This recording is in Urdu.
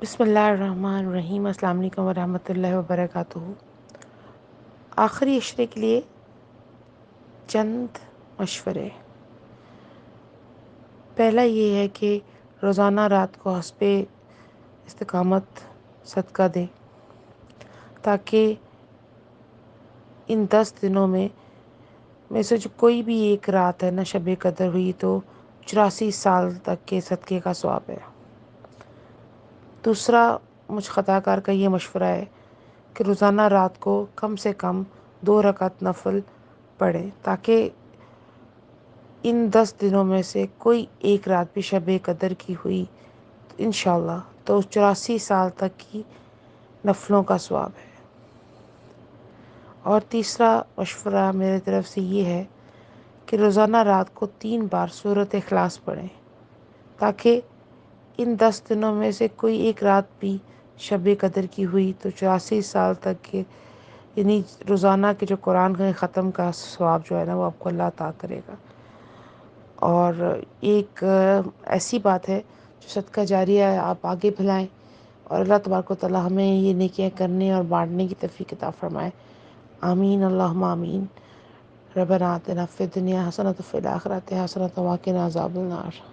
بسم اللہ الرحمن الرحیم۔ السلام علیکم ورحمۃ اللہ وبرکاتہ۔ آخری عشرے کے لیے چند مشورے۔ پہلا یہ ہے کہ روزانہ رات کو حسب استقامت صدقہ دیں تاکہ ان 10 دنوں میں سے جو کوئی بھی ایک رات ہے نہ شب قدر ہوئی تو 84 سال تک کے صدقے کا ثواب ہے۔ دوسرا مجھ خطا کار کا یہ مشورہ ہے کہ روزانہ رات کو کم سے کم 2 رکعت نفل پڑھیں تاکہ ان 10 دنوں میں سے کوئی ایک رات بھی شب قدر کی ہوئی تو انشاءاللہ تو 84 سال تک کی نفلوں کا ثواب ہے۔ اور تیسرا مشورہ میرے طرف سے یہ ہے کہ روزانہ رات کو 3 بار سورۃ اخلاص پڑھیں تاکہ ان 10 دنوں میں سے کوئی ایک رات بھی شب قدر کی ہوئی تو 84 سال تک کے یعنی روزانہ کے جو قرآن کے ختم کا ثواب جو ہے نا وہ آپ کو اللہ عطا کرے گا۔ اور ایک ایسی بات ہے جو صدقہ جاریہ ہے، آپ آگے پھیلائیں اور اللہ تبارک و تعالی ہمیں یہ نیکیاں کرنے اور بانٹنے کی توفیق عطا فرمائے۔ آمین اللہم آمین۔ ربنا آتنا فی الدنیا حسنۃ وفی الآخرۃ حسنۃ وقنا عذاب النار۔